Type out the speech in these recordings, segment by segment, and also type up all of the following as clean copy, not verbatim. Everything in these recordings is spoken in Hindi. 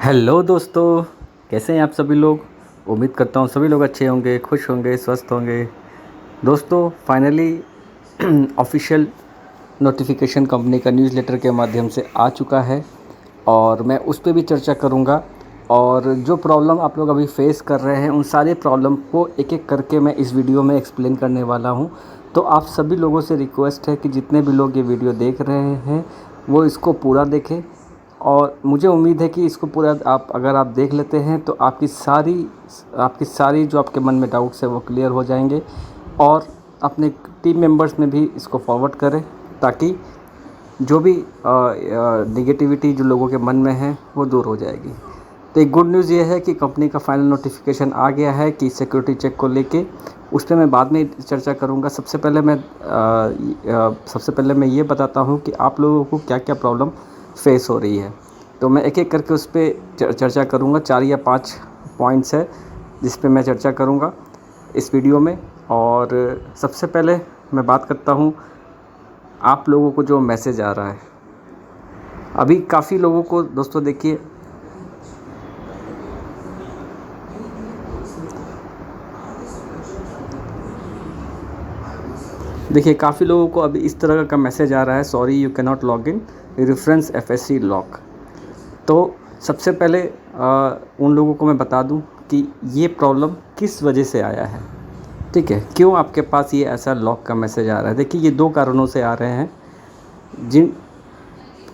हेलो दोस्तों, कैसे हैं आप सभी लोग। उम्मीद करता हूँ सभी लोग अच्छे होंगे, खुश होंगे, स्वस्थ होंगे। दोस्तों फाइनली ऑफिशियल नोटिफिकेशन कंपनी का न्यूज़लेटर के माध्यम से आ चुका है और मैं उस पे भी चर्चा करूँगा। और जो प्रॉब्लम आप लोग अभी फेस कर रहे हैं उन सारे प्रॉब्लम को एक एक करके मैं इस वीडियो में एक्सप्लेन करने वाला हूँ। तो आप सभी लोगों से रिक्वेस्ट है कि जितने भी लोग ये वीडियो देख रहे हैं वो इसको पूरा देखें। और मुझे उम्मीद है कि इसको पूरा आप अगर आप देख लेते हैं तो आपकी सारी जो आपके मन में डाउट्स है वो क्लियर हो जाएंगे। और अपने टीम मेंबर्स में भी इसको फॉरवर्ड करें ताकि जो भी नेगेटिविटी जो लोगों के मन में है वो दूर हो जाएगी। तो एक गुड न्यूज़ ये है कि कंपनी का फाइनल नोटिफिकेशन आ गया है कि सिक्योरिटी चेक को लेके। उस पर मैं बाद में चर्चा करूँगा। सबसे पहले मैं ये बताता हूँ कि आप लोगों को क्या क्या प्रॉब्लम फेस हो रही है। तो मैं एक एक करके उस पर चर्चा करूँगा। 4 या 5 पॉइंट्स है जिस पे मैं चर्चा करूँगा इस वीडियो में। और सबसे पहले मैं बात करता हूँ आप लोगों को जो मैसेज आ रहा है। अभी काफ़ी लोगों को दोस्तों देखिए काफ़ी लोगों को अभी इस तरह का मैसेज आ रहा है, sorry you can not log in, reference FSc lock. तो सबसे पहले उन लोगों को मैं बता दूं कि ये प्रॉब्लम किस वजह से आया है। ठीक है, क्यों आपके पास ये ऐसा लॉक का मैसेज आ रहा है। देखिए ये 2 कारणों से आ रहे हैं। जिन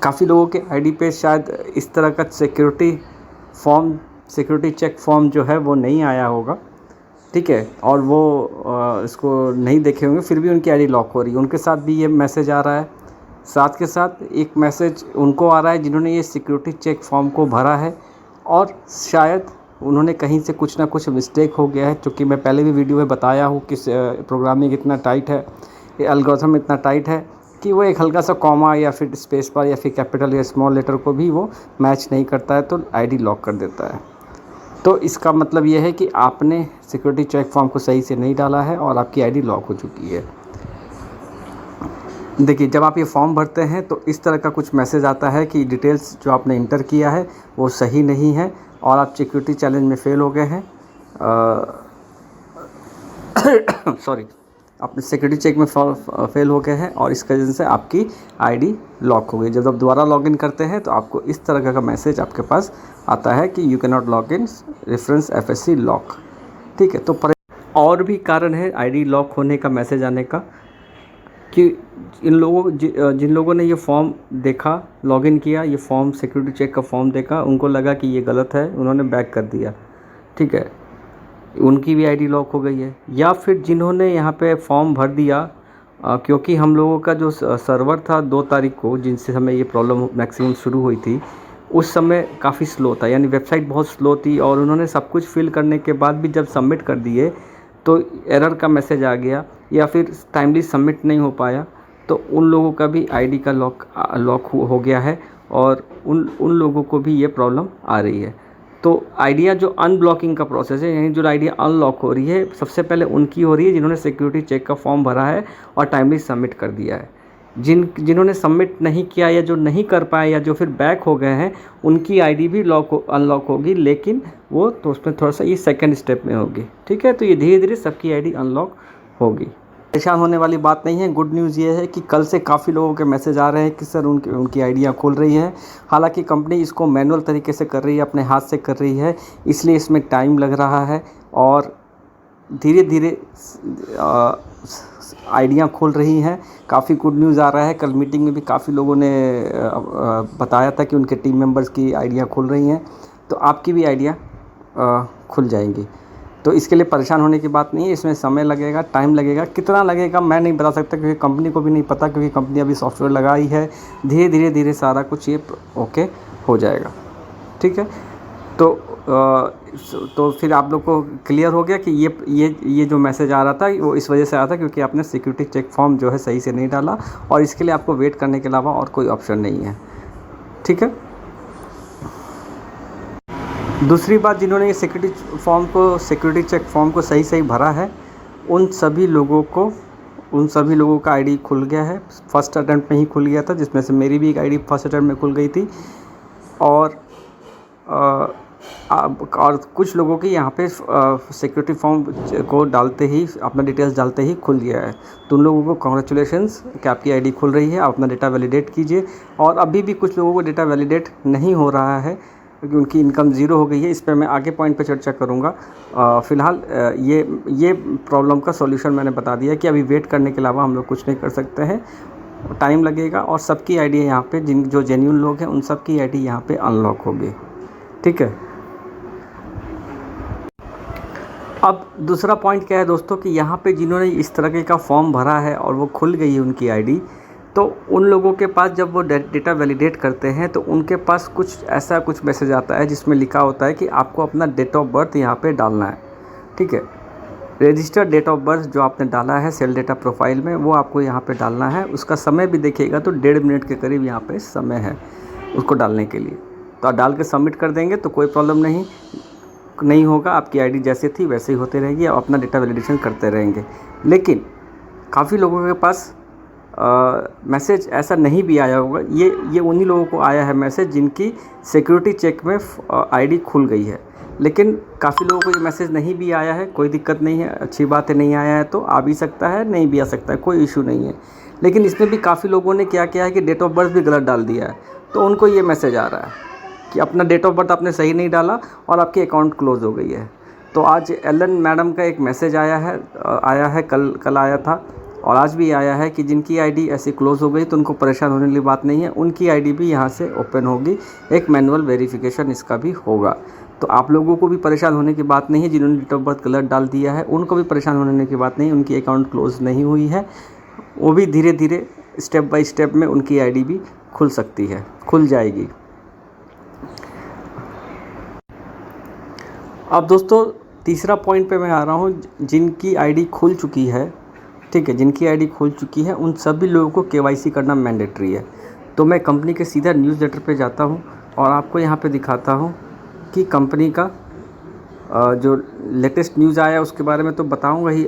काफ़ी लोगों के आईडी पे शायद इस तरह का सिक्योरिटी चेक फॉर्म जो है वो नहीं आया होगा। ठीक है, और वो इसको नहीं देखे होंगे, फिर भी उनकी आईडी लॉक हो रही है। उनके साथ भी ये मैसेज आ रहा है। साथ के साथ एक मैसेज उनको आ रहा है जिन्होंने ये सिक्योरिटी चेक फॉर्म को भरा है और शायद उन्होंने कहीं से कुछ ना कुछ मिस्टेक हो गया है। क्योंकि मैं पहले भी वीडियो में बताया हूँ कि प्रोग्रामिंग इतना टाइट है, ये एल्गोरिथम इतना टाइट है कि वो एक हल्का सा कॉमा या फिर स्पेस बार या फिर कैपिटल या स्मॉल लेटर को भी वो मैच नहीं करता है तो आईडी लॉक कर देता है। तो इसका मतलब ये है कि आपने सिक्योरिटी चेक फॉर्म को सही से नहीं डाला है और आपकी आईडी लॉक हो चुकी है। देखिए जब आप ये फॉर्म भरते हैं तो इस तरह का कुछ मैसेज आता है कि डिटेल्स जो आपने इंटर किया है वो सही नहीं है और आप सिक्योरिटी चैलेंज में फ़ेल हो गए हैं। सॉरी, आप सिक्योरिटी चेक में फेल हो गए हैं और इसकी वजह से आपकी आईडी लॉक हो गई। जब आप दोबारा लॉगिन करते हैं तो आपको इस तरह का मैसेज आपके पास आता है कि you can not log in, reference FSc lock. ठीक है, तो और भी कारण है आईडी लॉक होने का मैसेज आने का कि जिन लोगों ने ये फॉर्म देखा, लॉगिन किया, ये फॉर्म सिक्योरिटी चेक का फॉर्म देखा, उनको लगा कि ये गलत है, उन्होंने बैक कर दिया। ठीक है, उनकी भी आईडी लॉक हो गई है। या फिर जिन्होंने यहाँ पे फॉर्म भर दिया क्योंकि हम लोगों का जो सर्वर था 2 तारीख को, जिनसे हमें ये प्रॉब्लम मैक्सिमम शुरू हुई थी, उस समय काफ़ी स्लो था, यानी वेबसाइट बहुत स्लो थी। और उन्होंने सब कुछ फिल करने के बाद भी जब सबमिट कर दिए तो एरर का मैसेज आ गया या फिर टाइमली सबमिट नहीं हो पाया। तो उन लोगों का भी आईडी का लॉक हो गया है और उन लोगों को भी ये प्रॉब्लम आ रही है। तो आइडिया जो अनब्लॉकिंग का प्रोसेस है, यानी जो आइडिया अनलॉक हो रही है, सबसे पहले उनकी हो रही है जिन्होंने सिक्योरिटी चेक का फॉर्म भरा है और टाइमली सबमिट कर दिया है। जिन्होंने सबमिट नहीं किया या जो नहीं कर पाए या जो फिर बैक हो गए हैं, उनकी आईडी भी अनलॉक होगी, लेकिन वो तो उसमें थोड़ा सा ये सेकंड स्टेप में होगी। ठीक है, तो ये धीरे धीरे सबकी आईडी अनलॉक होगी। परेशान होने वाली बात नहीं है। गुड न्यूज़ ये है कि कल से काफ़ी लोगों के मैसेज आ रहे हैं कि सर उनकी आइडियाँ खुल रही हैं। हालांकि कंपनी इसको मैनुअल तरीके से कर रही है, अपने हाथ से कर रही है, इसलिए इसमें टाइम लग रहा है और धीरे धीरे आइडियाँ खुल रही हैं। काफ़ी गुड न्यूज़ आ रहा है। कल मीटिंग में भी काफ़ी लोगों ने बताया था कि उनके टीम मेंबर्स की आइडियाँ खुल रही हैं, तो आपकी भी आइडिया खुल जाएंगी। तो इसके लिए परेशान होने की बात नहीं है। इसमें समय लगेगा, टाइम लगेगा, कितना लगेगा मैं नहीं बता सकता क्योंकि कंपनी को भी नहीं पता, क्योंकि कंपनी अभी सॉफ्टवेयर लगाई है। धीरे धीरे सारा कुछ ये ओके हो जाएगा। ठीक है, तो फिर आप लोग को क्लियर हो गया कि ये जो मैसेज आ रहा था वो इस वजह से आया था क्योंकि आपने सिक्योरिटी चेक फॉर्म जो है सही से नहीं डाला और इसके लिए आपको वेट करने के अलावा और कोई ऑप्शन नहीं है। ठीक है, दूसरी बात, जिन्होंने ये सिक्योरिटी चेक फॉर्म को सही भरा है, उन सभी लोगों का आईडी खुल गया है। फर्स्ट अटेम्प्ट में ही खुल गया था, जिसमें से मेरी भी एक आईडी फर्स्ट अटेम्प्ट में खुल गई थी। और और कुछ लोगों की यहाँ पे सिक्योरिटी फॉर्म को डालते ही, अपना डिटेल्स डालते ही खुल गया है। तो उन लोगों को कॉन्ग्रेचुलेशंस कि आपकी आईडी खुल रही है, आप अपना डेटा वैलिडेट कीजिए। और अभी भी कुछ लोगों को डेटा वैलिडेट नहीं हो रहा है क्योंकि उनकी इनकम ज़ीरो हो गई है। इस पर मैं आगे पॉइंट पे चर्चा करूँगा। फ़िलहाल ये प्रॉब्लम का सॉल्यूशन मैंने बता दिया कि अभी वेट करने के अलावा हम लोग कुछ नहीं कर सकते हैं, टाइम लगेगा। और सबकी आईडी यहाँ पे, जो जेन्युइन लोग हैं उन सब की आईडी यहाँ पे अनलॉक होगी। ठीक है। अब दूसरा पॉइंट क्या है दोस्तों कि यहाँ पे जिन्होंने इस तरह का फॉर्म भरा है और वो खुल गई है उनकी आईडी, तो उन लोगों के पास जब वो डेटा वैलिडेट करते हैं तो उनके पास कुछ मैसेज आता है जिसमें लिखा होता है कि आपको अपना डेट ऑफ बर्थ यहाँ पे डालना है। ठीक है। रजिस्टर्ड डेट ऑफ बर्थ जो आपने डाला है सेल डेटा प्रोफाइल में, वो आपको यहाँ पे डालना है। उसका समय भी देखिएगा तो 1.5 मिनट के करीब यहाँ पे समय है उसको डालने के लिए। तो आप डाल के सबमिट कर देंगे तो कोई प्रॉब्लम नहीं होगा। आपकी आईडी जैसे थी वैसे ही होती रहेगी, आप अपना डेटा वैलिडेशन करते रहेंगे। लेकिन काफ़ी लोगों के पास मैसेज ऐसा नहीं भी आया होगा। ये उन्हीं लोगों को आया है मैसेज जिनकी सिक्योरिटी चेक में आईडी खुल गई है। लेकिन काफ़ी लोगों को ये मैसेज नहीं भी आया है, कोई दिक्कत नहीं है, अच्छी बात है। नहीं आया है तो आ भी सकता है, नहीं भी आ सकता है, कोई इशू नहीं है। लेकिन इसमें भी काफ़ी लोगों ने क्या किया है कि डेट ऑफ बर्थ भी गलत डाल दिया है, तो उनको ये मैसेज आ रहा है कि अपना डेट ऑफ बर्थ आपने सही नहीं डाला और आपकी अकाउंट क्लोज़ हो गई है। तो आज एलन मैडम का एक मैसेज आया है, कल आया था और आज भी आया है कि जिनकी आईडी ऐसे क्लोज़ हो गई तो उनको परेशान होने वाली बात नहीं है, उनकी आईडी भी यहाँ से ओपन होगी। एक मैनुअल वेरिफिकेशन इसका भी होगा। तो आप लोगों को भी परेशान होने की बात नहीं है। जिन्होंने डेट ऑफ बर्थ गलत डाल दिया है उनको भी परेशान होने की बात नहीं, उनकी अकाउंट क्लोज़ नहीं हुई है। वो भी धीरे धीरे स्टेप बाय स्टेप में उनकी आईडी भी खुल सकती है, खुल जाएगी। अब दोस्तों तीसरा पॉइंट पे मैं आ रहा हूँ, जिनकी आईडी खुल चुकी है। ठीक है, जिनकी आईडी खुल चुकी है उन सभी लोगों को केवाईसी करना मैंडेटरी है। तो मैं कंपनी के सीधा न्यूज़लेटर पे जाता हूँ और आपको यहाँ पे दिखाता हूँ कि कंपनी का जो लेटेस्ट न्यूज़ आया उसके बारे में तो बताऊँगा ही।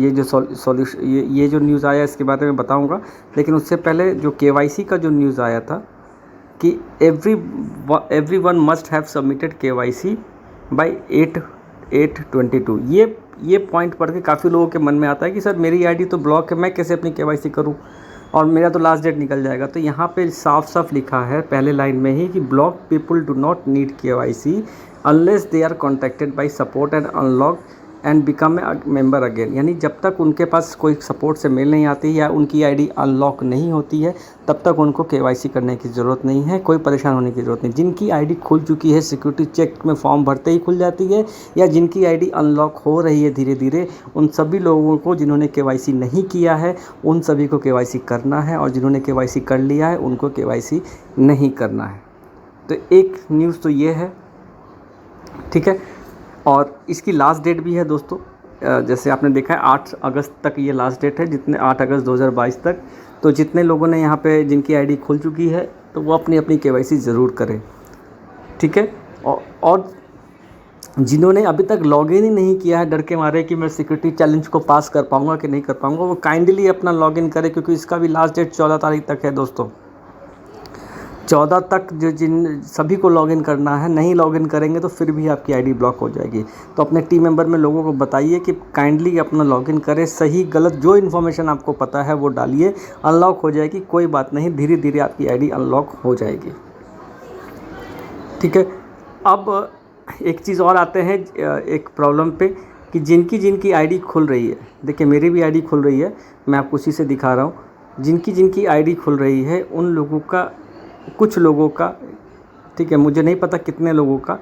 ये जो न्यूज़ आया इसके बारे में बताऊँगा। लेकिन उससे पहले जो केवाईसी का जो न्यूज़ आया था कि everyone must have submitted KYC by 8/8/22। ये पॉइंट पढ़ के काफ़ी लोगों के मन में आता है कि सर मेरी आईडी तो ब्लॉक है, मैं कैसे अपनी केवाईसी करूं और मेरा तो लास्ट डेट निकल जाएगा। तो यहाँ पे साफ साफ लिखा है पहले लाइन में ही कि block people do not need KYC unless they are contacted by support and unlock and become a member again. यानी जब तक उनके पास कोई सपोर्ट से मेल नहीं आती या उनकी आईडी अनलॉक नहीं होती है तब तक उनको केवाईसी करने की ज़रूरत नहीं है, कोई परेशान होने की ज़रूरत नहीं। जिनकी आईडी खुल चुकी है, सिक्योरिटी चेक में फॉर्म भरते ही खुल जाती है, या जिनकी आईडी अनलॉक हो रही है धीरे धीरे, उन सभी लोगों को जिन्होंने केवाईसी नहीं किया है उन सभी को केवाईसी करना है, और जिन्होंने केवाईसी कर लिया है उनको केवाईसी नहीं करना है। तो एक न्यूज़ तो ये है। ठीक है, और इसकी लास्ट डेट भी है दोस्तों। जैसे आपने देखा है 8 अगस्त तक ये लास्ट डेट है, 8 अगस्त 2022 तक। तो जितने लोगों ने यहाँ पे जिनकी आईडी खुल चुकी है तो वो अपनी अपनी केवाईसी ज़रूर करें। ठीक है, और जिन्होंने अभी तक लॉगिन ही नहीं किया है डर के मारे कि मैं सिक्योरिटी चैलेंज को पास कर पाऊँगा कि नहीं कर पाऊँगा, वो काइंडली अपना लॉगिन करें क्योंकि इसका भी लास्ट डेट 14 तारीख तक है दोस्तों। 14 तक जो जिन सभी को लॉगिन करना है, नहीं लॉगिन करेंगे तो फिर भी आपकी आईडी ब्लॉक हो जाएगी। तो अपने टीम मेंबर में लोगों को बताइए कि काइंडली अपना लॉगिन करें, सही गलत जो इन्फॉर्मेशन आपको पता है वो डालिए, अनलॉक हो जाएगी, कोई बात नहीं, धीरे धीरे आपकी आईडी अनलॉक हो जाएगी। ठीक है, अब एक चीज़ और आते हैं एक प्रॉब्लम पे कि जिनकी आईडी खुल रही है। देखिए मेरी भी आईडी खुल रही है, मैं आपको उसी से दिखा रहा हूँ। जिनकी आईडी खुल रही है उन लोगों का, कुछ लोगों का, ठीक है, मुझे नहीं पता कितने लोगों का,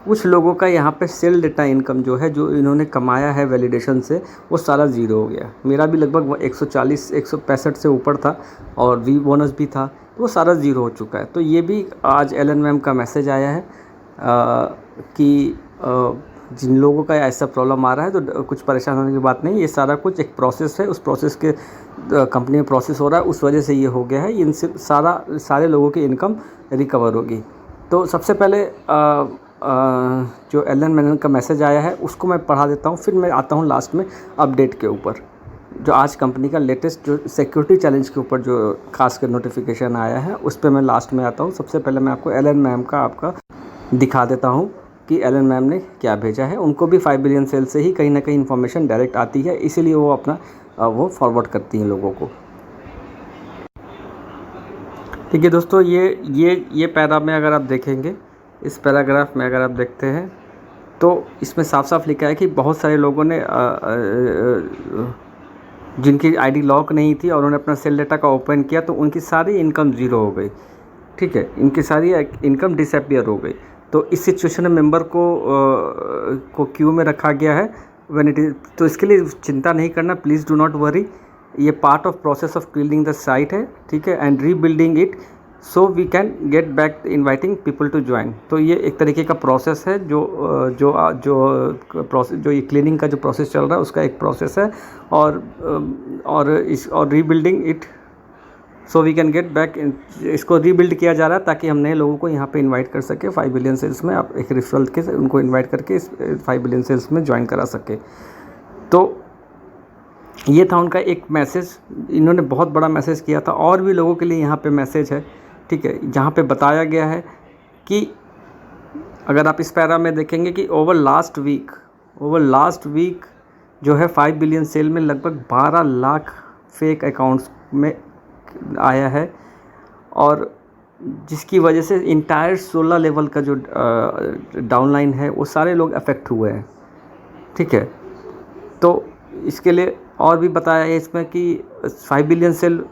कुछ लोगों का यहाँ पे सेल डेटा इनकम जो है, जो इन्होंने कमाया है वैलिडेशन से, वो सारा ज़ीरो हो गया। मेरा भी लगभग 165 से ऊपर था और वी बोनस भी था, तो वो सारा ज़ीरो हो चुका है। तो ये भी आज एलन मैम का मैसेज आया है कि जिन लोगों का ऐसा प्रॉब्लम आ रहा है तो कुछ परेशान होने की बात नहीं, ये सारा कुछ एक प्रोसेस है, उस प्रोसेस के कंपनी में प्रोसेस हो रहा है, उस वजह से ये हो गया है। इनसे सारे लोगों की इनकम रिकवर होगी। तो सबसे पहले जो एलन मैनन का मैसेज आया है उसको मैं पढ़ा देता हूँ, फिर मैं आता हूँ लास्ट में अपडेट के ऊपर, जो आज कंपनी का लेटेस्ट जो सिक्योरिटी चैलेंज के ऊपर जो खास कर नोटिफिकेशन आया है उस पर मैं लास्ट में आता हूँ। सबसे पहले मैं आपको एलन मैम का आपका दिखा देता हूँ कि एलन मैम ने क्या भेजा है। उनको भी 5 बिलियन सेल से ही कहीं ना कहीं इन्फॉर्मेशन डायरेक्ट आती है, इसीलिए वो अपना वो फॉरवर्ड करती हैं लोगों को। ठीक है दोस्तों, ये पैरा में अगर आप देखेंगे, इस पैराग्राफ में अगर आप देखते हैं तो इसमें साफ साफ लिखा है कि बहुत सारे लोगों ने जिनकी आईडी लॉक नहीं थी और उन्होंने अपना सेल डेटा का ओपन किया तो उनकी सारी इनकम ज़ीरो हो गई। ठीक है, इनकी सारी इनकम डिसअपियर हो गई। तो इस सिचुएशन में मेंबर को क्यू में रखा गया है व्हेन इट इज। तो इसके लिए चिंता नहीं करना, प्लीज़ डू नॉट वरी। ये part of process of cleaning the site है, ठीक है, and rebuilding it so we can get back inviting people to join. तो ये एक तरीके का प्रोसेस है जो ये क्लीनिंग का जो प्रोसेस चल रहा है उसका एक प्रोसेस है, और rebuilding it so we can get back. इसको रीबिल्ड किया जा रहा है ताकि हम नए लोगों को यहाँ पे इनवाइट कर सके 5 बिलियन सेल्स में। आप एक रेफरल के उनको इनवाइट करके इस 5 बिलियन सेल्स में ज्वाइन करा सके। तो ये था उनका एक मैसेज, इन्होंने बहुत बड़ा मैसेज किया था। और भी लोगों के लिए यहाँ पे मैसेज है, ठीक है, जहाँ पे बताया गया है कि अगर आप इस पैरा में देखेंगे कि ओवर लास्ट वीक जो है 5 बिलियन सेल में लगभग 12 लाख फेक अकाउंट्स में आया है, और जिसकी वजह से इंटायर 16 लेवल का जो डाउनलाइन है वो सारे लोग अफेक्ट हुए हैं। ठीक है, तो इसके लिए और भी बताया है इसमें कि 5 बिलियन सेल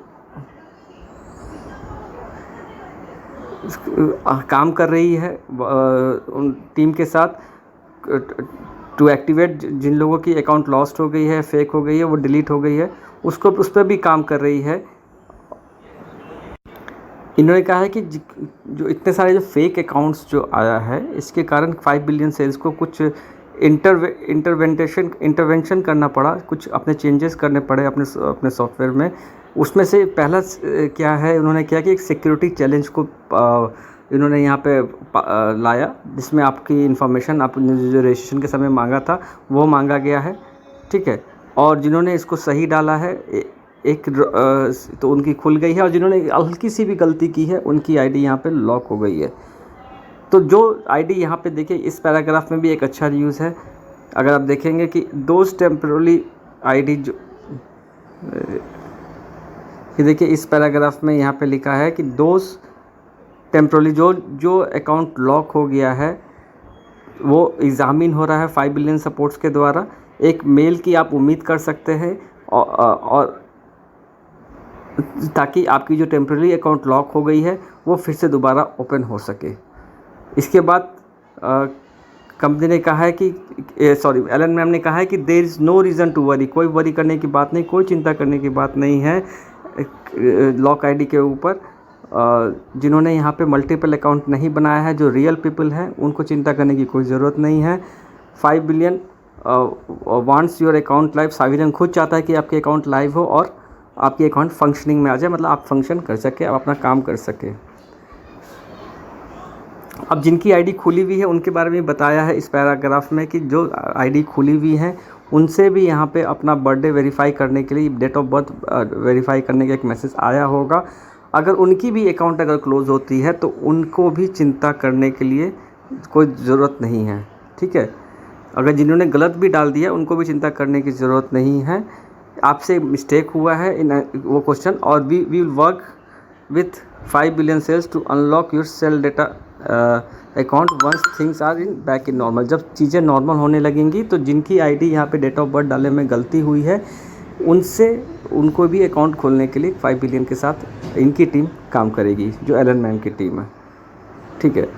काम कर रही है उन टीम के साथ टू एक्टिवेट जिन लोगों की अकाउंट लॉस्ट हो गई है, फेक हो गई है, वो डिलीट हो गई है, उस पर भी काम कर रही है। इन्होंने कहा है कि जो इतने सारे जो फेक अकाउंट्स जो आया है इसके कारण 5 बिलियन सेल्स को कुछ इंटरवेंशन करना पड़ा, कुछ अपने चेंजेस करने पड़े अपने सॉफ्टवेयर में। उसमें से पहला क्या है, उन्होंने किया कि एक सिक्योरिटी चैलेंज को इन्होंने यहाँ पे लाया, जिसमें आपकी इन्फॉर्मेशन आपने जो रजिस्ट्रेशन के समय मांगा था वो मांगा गया है। ठीक है, और जिन्होंने इसको सही डाला है तो उनकी खुल गई है, और जिन्होंने हल्की सी भी गलती की है उनकी आईडी यहाँ पे लॉक हो गई है। तो जो आईडी यहाँ पे देखिए इस पैराग्राफ में भी एक अच्छा न्यूज़ है। अगर आप देखेंगे कि दोज टेम्पररी आईडी जो ये देखिए इस पैराग्राफ में यहाँ पे लिखा है कि दोज टेम्पररी जो अकाउंट लॉक हो गया है वो एग्जामिन हो रहा है 5 बिलियन सपोर्ट्स के द्वारा। एक मेल की आप उम्मीद कर सकते हैं, और ताकि आपकी जो टेम्पररी अकाउंट लॉक हो गई है वो फिर से दोबारा ओपन हो सके। इसके बाद कंपनी ने कहा है कि एलन मैम ने कहा है कि there is no reason to worry, कोई वरी करने की बात नहीं, कोई चिंता करने की बात नहीं है लॉक आईडी के ऊपर। जिन्होंने यहाँ पे मल्टीपल अकाउंट नहीं बनाया है, जो रियल पीपल हैं, उनको चिंता करने की कोई ज़रूरत नहीं है। 5 billion wants your account live. 5 billion खुद चाहता है कि आपके अकाउंट लाइव हो और आपकी अकाउंट फंक्शनिंग में आ जाए, मतलब आप फंक्शन कर सके, आप अपना काम कर सके। अब जिनकी आईडी खुली हुई है उनके बारे में बताया है इस पैराग्राफ में कि जो आईडी खुली हुई है उनसे भी यहाँ पे अपना बर्थडे वेरीफाई करने के लिए, डेट ऑफ बर्थ वेरीफाई करने का एक मैसेज आया होगा। अगर उनकी भी अकाउंट अगर क्लोज़ होती है तो उनको भी चिंता करने के लिए कोई ज़रूरत नहीं है। ठीक है, अगर जिन्होंने गलत भी डाल दिया उनको भी चिंता करने की ज़रूरत नहीं है। आपसे मिस्टेक हुआ है इन वो क्वेश्चन, और we will work with 5 billion sales to unlock your sale data account once things are in back in normal. जब चीज़ें नॉर्मल होने लगेंगी तो जिनकी आईडी यहाँ पे डेट ऑफ बर्थ डालने में गलती हुई है उनको भी अकाउंट खोलने के लिए 5 बिलियन के साथ इनकी टीम काम करेगी, जो एलन मैम की टीम है। ठीक है,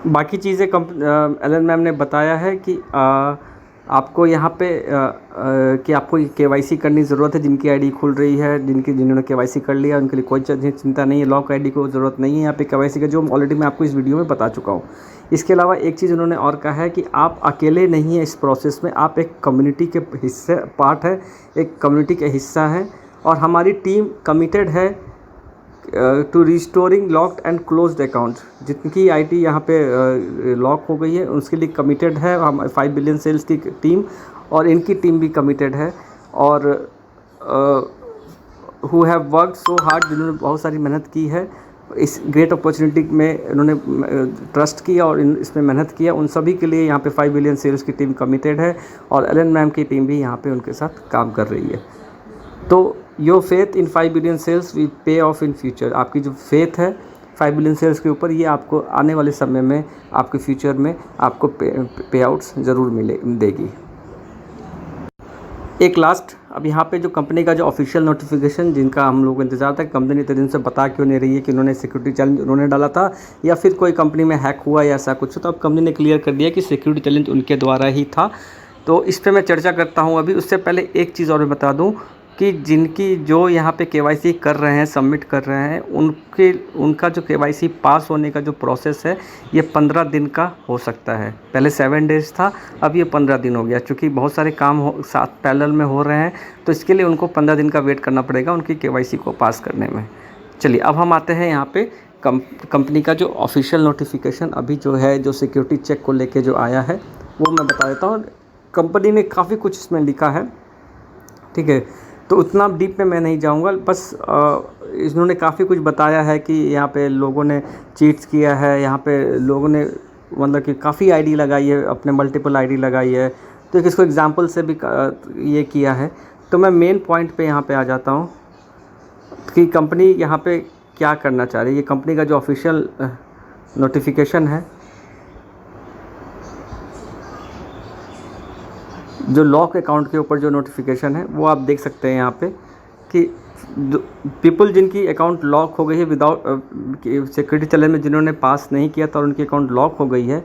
बाकी चीज़ें एलन मैम ने बताया है कि आपको यहाँ पे कि आपको केवाईसी करने की ज़रूरत है। जिनकी आईडी खुल रही है, जिन्होंने केवाईसी कर लिया उनके लिए कोई चिंता नहीं है, लॉक आईडी को ज़रूरत नहीं है यहाँ पे केवाईसी का, जो ऑलरेडी मैं आपको इस वीडियो में बता चुका हूँ। इसके अलावा एक चीज़ उन्होंने और कहा है कि आप अकेले नहीं हैं इस प्रोसेस में, आप एक कम्युनिटी के हिस्से पार्ट है, एक कम्युनिटी का हिस्सा है, और हमारी टीम कमिटेड है to restoring locked and closed account. जिनकी आईडी यहाँ पे लॉक हो गई है उसके लिए कमिटेड है हम 5 बिलियन सेल्स की टीम, और इनकी टीम भी कमिटेड है, और who have worked so hard, जिन्होंने बहुत सारी मेहनत की है इस ग्रेट अपॉर्चुनिटी में इन्होंने ट्रस्ट किया और इसमें मेहनत किया, उन सभी के लिए यहाँ पे 5 बिलियन सेल्स की टीम कमिटेड है और एलन मैम की टीम भी यहाँ पे उनके साथ काम कर रही है। तो your faith in 5 billion sales will pay off in future. आपकी जो फेथ है 5 बिलियन सेल्स के ऊपर, ये आपको आने वाले समय में आपके फ्यूचर में आपको पे आउट्स ज़रूर देगी। एक लास्ट, अब यहाँ पे जो कंपनी का जो ऑफिशियल नोटिफिकेशन जिनका हम लोग को इंतजार था, कंपनी इतने दिन से बता क्यों नहीं रही है कि उन्होंने सिक्योरिटी चैलेंज उन्होंने डाला था या फिर कोई कंपनी में हैक हुआ या ऐसा कुछ, तो अब कंपनी ने क्लियर कर दिया कि सिक्योरिटी चैलेंज उनके द्वारा ही था। तो इस पर मैं चर्चा करता हूँ अभी। उससे पहले एक चीज़ और मैं बता दूँ कि जिनकी जो यहाँ पे केवाईसी कर रहे हैं, सबमिट कर रहे हैं, उनका जो केवाईसी पास होने का जो प्रोसेस है ये 15 दिन का हो सकता है। पहले 7 डेज़ था, अब ये 15 दिन हो गया। चूँकि बहुत सारे काम साथ पैरेलल में हो रहे हैं, तो इसके लिए उनको 15 दिन का वेट करना पड़ेगा उनकी केवाईसी को पास करने में। चलिए अब हम आते हैं यहाँ पे कंपनी का जो ऑफिशियल नोटिफिकेशन अभी जो है, जो सिक्योरिटी चेक को लेके जो आया है, वो मैं बता देता हूँ। कंपनी ने काफ़ी कुछ इसमें लिखा है, ठीक है, तो उतना डीप में मैं नहीं जाऊंगा। बस इन्होंने काफ़ी कुछ बताया है कि यहाँ पे लोगों ने चीट्स किया है, यहाँ पे लोगों ने मतलब कि काफ़ी आईडी लगाई है, अपने मल्टीपल आईडी लगाई है, तो इसको एग्जांपल से भी ये किया है। तो मैं मेन पॉइंट पे यहाँ पे आ जाता हूँ कि कंपनी यहाँ पे क्या करना चाह रही है। ये कंपनी का जो ऑफिशियल नोटिफिकेशन है, जो लॉक अकाउंट के ऊपर जो नोटिफिकेशन है, वो आप देख सकते हैं यहाँ पे कि पीपल जिनकी अकाउंट लॉक हो गई है विदाउट सिक्योरिटी चैलेंज में, जिन्होंने पास नहीं किया था और उनकी अकाउंट लॉक हो गई है,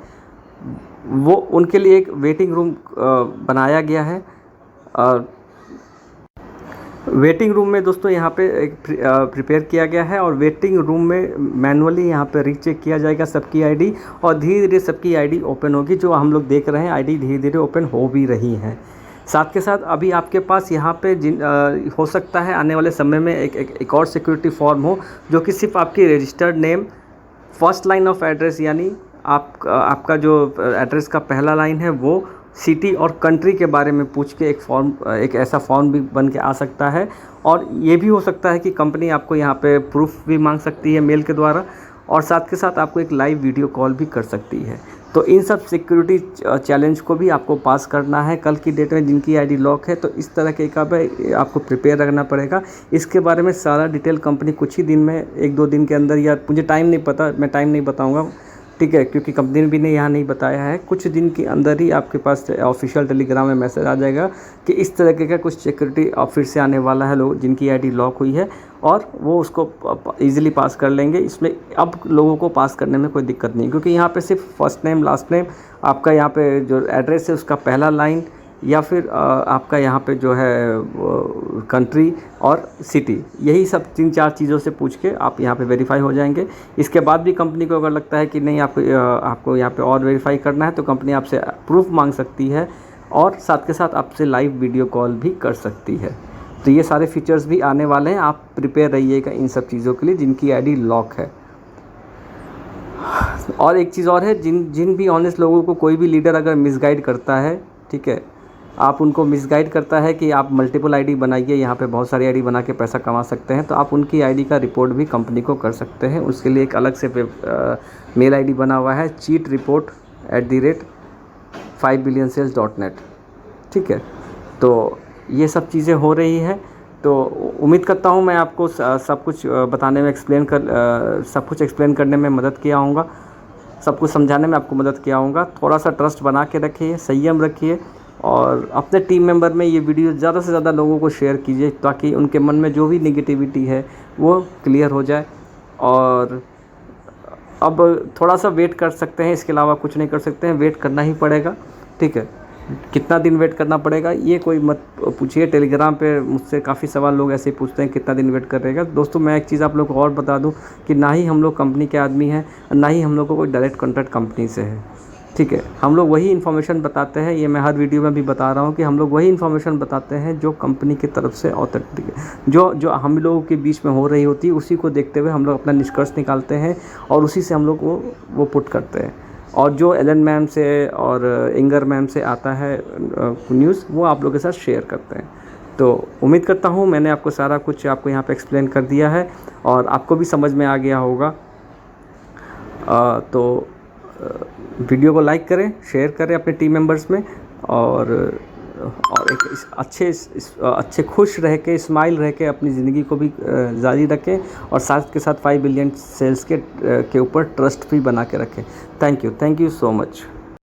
वो उनके लिए एक वेटिंग रूम बनाया गया है। वेटिंग रूम में दोस्तों यहाँ पे एक प्रिपेयर किया गया है और वेटिंग रूम में मैनुअली यहाँ पे रीचेक किया जाएगा सबकी आईडी और धीरे धीरे सबकी आईडी ओपन होगी। जो हम लोग देख रहे हैं आईडी धीरे धीरे ओपन हो भी रही हैं। साथ के साथ अभी आपके पास यहाँ पे हो सकता है आने वाले समय में एक और सिक्योरिटी फॉर्म हो, जो कि सिर्फ आपकी registered name, first line of address, यानी आपका जो एड्रेस का पहला लाइन है वो, सिटी और कंट्री के बारे में पूछ के एक ऐसा फॉर्म भी बन के आ सकता है। और ये भी हो सकता है कि कंपनी आपको यहाँ पे प्रूफ भी मांग सकती है मेल के द्वारा, और साथ के साथ आपको एक लाइव वीडियो कॉल भी कर सकती है। तो इन सब सिक्योरिटी चैलेंज को भी आपको पास करना है कल की डेट में जिनकी आईडी लॉक है। तो इस तरह के का आपको प्रिपेयर रखना पड़ेगा। इसके बारे में सारा डिटेल कंपनी कुछ ही दिन में, 1-2 दिन के अंदर, या मुझे टाइम नहीं पता, मैं टाइम नहीं बताऊँगा, ठीक है, क्योंकि कंपनी भी ने यहाँ नहीं बताया है। कुछ दिन के अंदर ही आपके पास ऑफिशियल टेलीग्राम में मैसेज आ जाएगा कि इस तरह का कुछ सिक्योरिटी फिर से आने वाला है, लोग जिनकी आईडी लॉक हुई है, और वो उसको इजीली पास कर लेंगे। इसमें अब लोगों को पास करने में कोई दिक्कत नहीं, क्योंकि यहाँ पे सिर्फ फर्स्ट नेम, लास्ट नेम, आपका यहाँ पे जो एड्रेस है उसका पहला लाइन, या फिर आपका यहाँ पे जो है कंट्री और सिटी, यही सब 3-4 चीज़ों से पूछ के आप यहाँ पे वेरीफाई हो जाएंगे। इसके बाद भी कंपनी को अगर लगता है कि नहीं आपको यहाँ पे और वेरीफाई करना है, तो कंपनी आपसे प्रूफ मांग सकती है और साथ के साथ आपसे लाइव वीडियो कॉल भी कर सकती है। तो ये सारे फीचर्स भी आने वाले हैं, आप प्रिपेयर रहिएगा इन सब चीज़ों के लिए जिनकी आईडी लॉक है। और एक चीज़ और है, जिन भी ऑनेस्ट लोगों को कोई भी लीडर अगर मिसगाइड करता है, ठीक है, आप उनको मिसगाइड करता है कि आप मल्टीपल आईडी बनाइए, यहाँ पे बहुत सारी आईडी बना के पैसा कमा सकते हैं, तो आप उनकी आईडी का रिपोर्ट भी कंपनी को कर सकते हैं। उसके लिए एक अलग से मेल आईडी बना हुआ है, cheatreport@5billionsales.net, ठीक है। तो ये सब चीज़ें हो रही है। तो उम्मीद करता हूँ मैं आपको सब कुछ बताने में सब कुछ एक्सप्लेन करने में मदद किया होगा, सब कुछ समझाने में आपको मदद किया होगा। थोड़ा सा ट्रस्ट बना के रखिए, संयम रखिए, और अपने टीम मेंबर में ये वीडियो ज़्यादा से ज़्यादा लोगों को शेयर कीजिए, ताकि उनके मन में जो भी नेगेटिविटी है वो क्लियर हो जाए। और अब थोड़ा सा वेट कर सकते हैं, इसके अलावा कुछ नहीं कर सकते हैं, वेट करना ही पड़ेगा, ठीक है। कितना दिन वेट करना पड़ेगा ये कोई मत पूछिए। टेलीग्राम पे मुझसे काफ़ी सवाल लोग ऐसे ही पूछते हैं कितना दिन वेट करेगा। दोस्तों मैं एक चीज़ आप लोग को और बता दूं कि ना ही हम लोग कंपनी के आदमी हैं, ना ही हम लोग को कोई डायरेक्ट कॉन्ट्रैक्ट कंपनी से है, ठीक है। हम लोग वही इन्फॉर्मेशन बताते हैं, ये मैं हर वीडियो में भी बता रहा हूँ कि हम लोग वही इन्फॉर्मेशन बताते हैं जो कंपनी की तरफ से ऑथेंटिक है, जो हम लोगों के बीच में हो रही होती है, उसी को देखते हुए हम लोग अपना निष्कर्ष निकालते हैं और उसी से हम लोग वो पुट करते हैं। और जो एलन मैम से और इंगर मैम से आता है न्यूज़, वो आप लोगों के साथ शेयर करते हैं। तो उम्मीद करता हूँ मैंने आपको सारा कुछ आपको यहाँ पे एक्सप्लेन कर दिया है और आपको भी समझ में आ गया होगा। तो वीडियो को लाइक करें, शेयर करें अपने टीम मेंबर्स में, और एक अच्छे खुश रह के, स्माइल रह के अपनी ज़िंदगी को भी जारी रखें, और साथ के साथ 5 बिलियन सेल्स के ऊपर ट्रस्ट भी बना के रखें। Thank you so much.